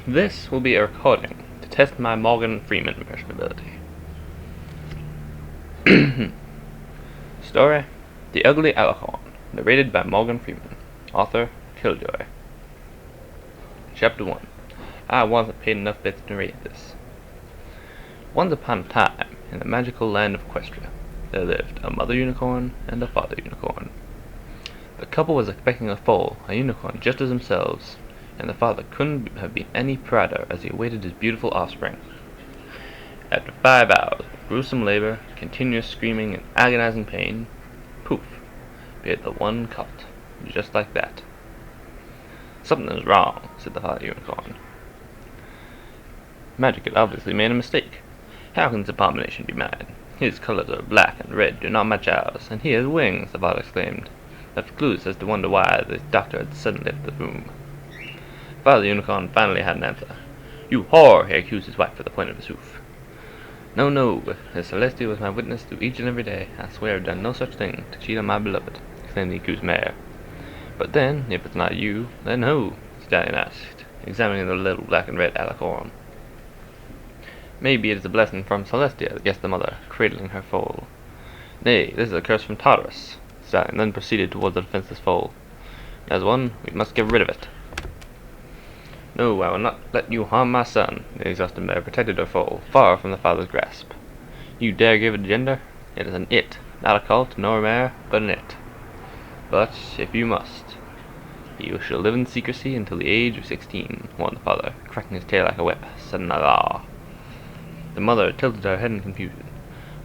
This will be a recording to test my Morgan Freeman impression ability. Story: The Ugly Alicorn, narrated by Morgan Freeman. Author: Killjoy. Chapter 1. I wasn't paid enough bits to narrate this. Once upon a time, in the magical land of Equestria, there lived a mother unicorn and a father unicorn. The couple was expecting a foal, a unicorn just as themselves, and the father couldn't have been any prouder as he awaited his beautiful offspring. After 5 hours of gruesome labor, continuous screaming, and agonizing pain, poof, appeared the one colt, just like that. "Something is wrong," said the father unicorn. Magic had obviously made a mistake. How can this abomination be mine? His colors are black and red, do not match ours, and he has wings, the father exclaimed, left clues as to wonder why the doctor had suddenly left the room. Father Unicorn finally had an answer. "You whore!" he accused his wife with the point of his hoof. "No, no, as Celestia was my witness through each and every day, I swear I've done no such thing to cheat on my beloved," exclaimed the accused mayor. "But then, if it's not you, then who?" Stallion asked, examining the little black and red Alicorn. "Maybe it is a blessing from Celestia," guessed the mother, cradling her foal. "Nay, this is a curse from Tartarus." Stallion then proceeded towards the defenseless foal. "As one, we must get rid of it." "No, I will not let you harm my son." The exhausted mare protected her foal, far from the father's grasp. "You dare give it a gender? It is an it, not a colt, nor a mare, but an it. But, if you must, you shall live in secrecy until the age of 16, warned the father, cracking his tail like a whip. Sa-na-la. The mother tilted her head in confusion.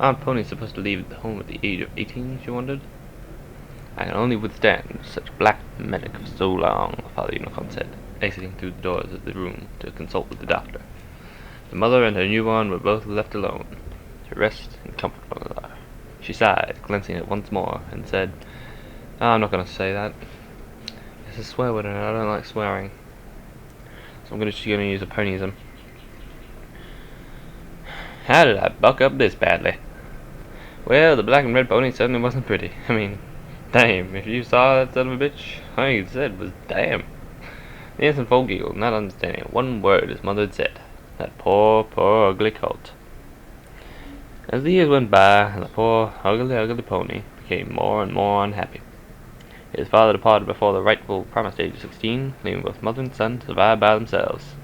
Aren't ponies supposed to leave the home at the age of 18, she wondered. "I can only withstand such black magic for so long," the father unicorn said, exiting through the doors of the room to consult with the doctor. The mother and her newborn were both left alone, to rest and comfort one another. She sighed, glancing at it once more, and said, "I'm not going to say that. It's a swear word and I don't like swearing. So I'm just going to use a ponyism. How did I buck up this badly? Well, the black and red pony certainly wasn't pretty. I mean, damn, if you saw that son of a bitch, all you said was damn." The innocent foal giggled, not understanding one word his mother had said. That poor, poor, ugly colt. As the years went by, and the poor, ugly, ugly pony became more and more unhappy. His father departed before the rightful promised age of 16, leaving both mother and son to survive by themselves.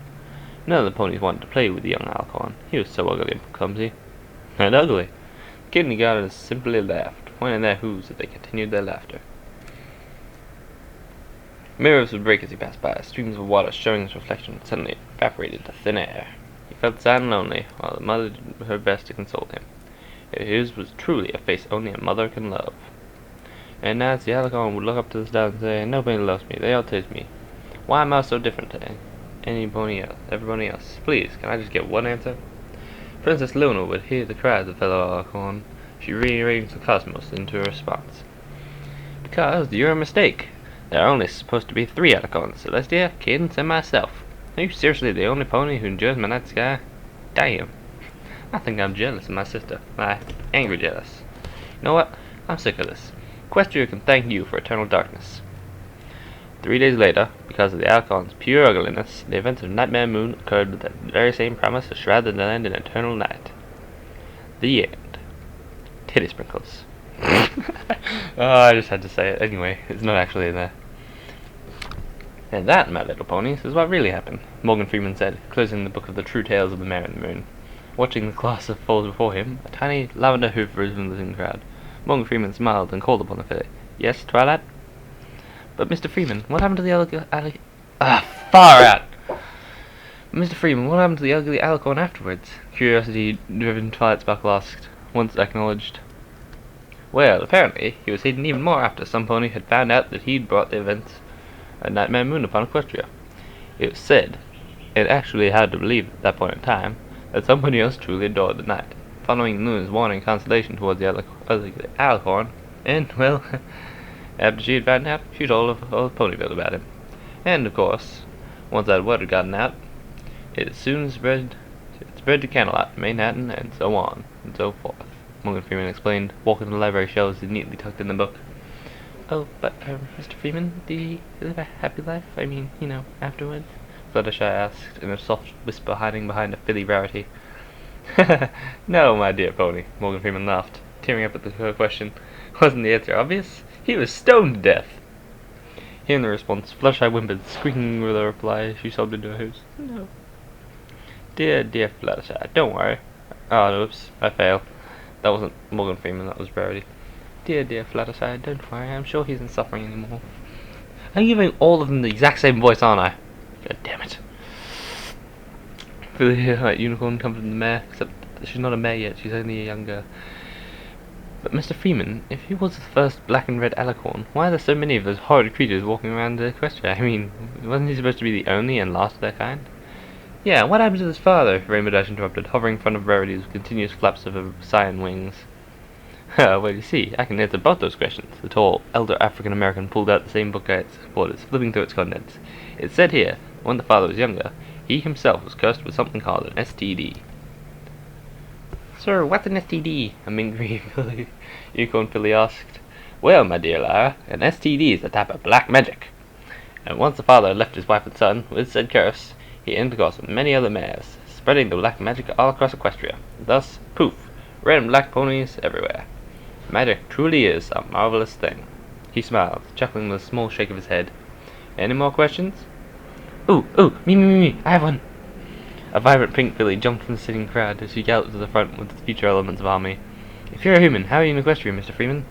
None of the ponies wanted to play with the young Alicorn. He was so ugly and clumsy. And ugly! The kindergartners simply laughed, pointing their hooves as they continued their laughter. Mirrors would break as he passed by, streams of water showing his reflection suddenly evaporated to thin air. He felt sad and lonely, while the mother did her best to console him. His was truly a face only a mother can love. And now the Alicorn would look up to the stars and say, "Nobody loves me, they all taste me. Why am I so different to everybody else? Please, can I just get one answer?" Princess Luna would hear the cries of fellow Alicorn. She rearranged the cosmos into a response. "Because you're a mistake. There are only supposed to be 3 Alicorns, Celestia, Cadence, and myself. Are you seriously the only pony who enjoys my night sky? Damn. I think I'm jealous of my sister. Angry jealous. You know what? I'm sick of this. Equestria can thank you for eternal darkness." 3 days later, because of the Alicorn's pure ugliness, the events of Nightmare Moon occurred with that very same promise to shroud the land in eternal night. The end. Titty sprinkles. I just had to say it. Anyway, it's not actually in there. "And that, my little ponies, is what really happened," Morgan Freeman said, closing the book of the true tales of the Mare and the Moon. Watching the class of foals before him, a tiny lavender hoof rose from the listening crowd. Morgan Freeman smiled and called upon the filly. "Yes, Twilight?" "But Mr. Freeman, what happened to the far out! Mr. Freeman, what happened to the ugly Alicorn afterwards?" Curiosity-driven Twilight Sparkle asked, once acknowledged. "Well, apparently, he was hated even more after some pony had found out that he'd brought the events of Nightmare Moon upon Equestria. It was said, and actually had to believe at that point in time, that somebody else truly adored the night, following Luna's warning constellation towards the ugly Alicorn, and, well, after she had found out, she told all Ponyville about him. And, of course, once that word had gotten out, it soon spread to Camelot, Manhattan, and so on, and so forth," Morgan Freeman explained, walking to the library shelves neatly tucked in the book. "Oh, but, Mr. Freeman, did he live a happy life? I mean, afterwards?" Fluttershy asked in a soft whisper hiding behind a filly rarity. No, my dear pony, Morgan Freeman laughed, tearing up at the question. Wasn't the answer obvious? He was stoned to death. Hearing the response, Fluttershy whimpered, squeaking with a reply. She sobbed into her hooves. No. Dear, dear Fluttershy, don't worry. Oh, oops, I fail. That wasn't Morgan Freeman, that was Rarity. Dear, dear Fluttershy, don't worry, I'm sure he isn't suffering anymore. I'm giving all of them the exact same voice, aren't I? God damn it. The unicorn comforted the mare, except she's not a mare yet, she's only a young girl. But Mr. Freeman, if he was the first black and red Alicorn, why are there so many of those horrid creatures walking around Equestria? I mean, wasn't he supposed to be the only and last of their kind? Yeah, what happened to his father? Rainbow Dash interrupted, hovering in front of Rarity with continuous flaps of her cyan wings. Well, you see, I can answer both those questions. The tall, elder African-American pulled out the same book at its borders, flipping through its contents. It said here, when the father was younger, he himself was cursed with something called an STD. Sir, what's an STD? A angry unicorn filly asked. Well, my dear Lara, an STD is a type of black magic. And once the father left his wife and son with said curse, he intercoursed with many other mares, spreading the black magic all across Equestria. Thus, poof, red and black ponies everywhere. Magic truly is a marvelous thing. He smiled, chuckling with a small shake of his head. Any more questions? Ooh, me, I have one. A vibrant pink filly jumped from the sitting crowd as she galloped to the front with the future elements of army. If you're a human, how are you in Equestria, Mr. Freeman?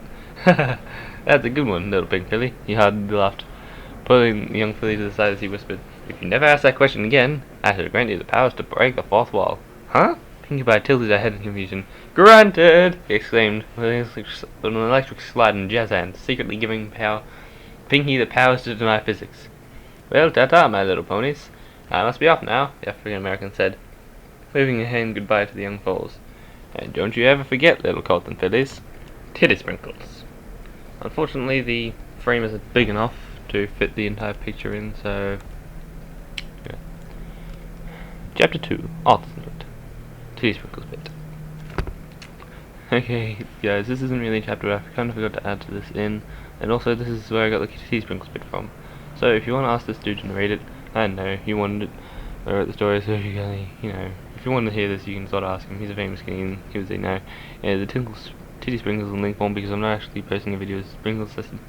That's a good one, little pink filly. He heartily laughed, pulling the young filly to the side as he whispered, If you never ask that question again, I shall grant you the powers to break the fourth wall. Huh? Pinkie Pie tilted her head in confusion. Granted! He exclaimed, with an electric slide and jazz hands, secretly giving Pinkie the powers to deny physics. Well, ta-ta, my little ponies. I must be off now, the African-American said, waving a hand goodbye to the young foals. And don't you ever forget, little colton fillies, titty sprinkles. Unfortunately, the frame isn't big enough to fit the entire picture in, so... yeah. Chapter 2, Author's Note. Titty sprinkles bit. Okay, guys, this isn't really a chapter, I kind of forgot to add to this in, and also this is where I got the titty sprinkles bit from. So if you want to ask this dude to narrate it, I don't know, he wanted it, I wrote the story, so if you can, if you want to hear this, you can sort of ask him. He's a famous Canadian, he would say no. Yeah, the titty sprinkles in link form because I'm not actually posting a video. Sprinkles system.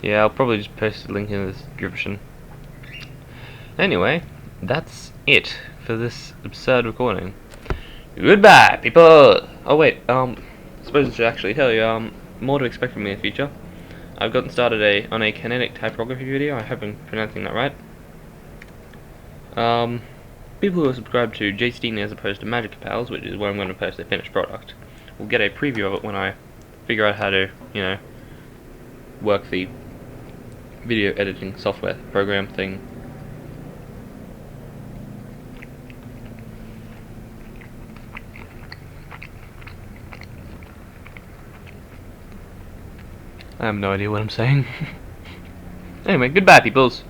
Yeah, I'll probably just post a link in the description. Anyway, that's it for this absurd recording. Goodbye, people. Oh wait, I suppose I should actually tell you more to expect from me in the future. I've gotten started on a kinetic typography video. I hope I'm pronouncing that right. People who are subscribed to Jaysteeny as opposed to Magic Pals, which is where I'm going to post a finished product, will get a preview of it when I figure out how to, work the video editing software program thing. I have no idea what I'm saying. Anyway, goodbye, peoples.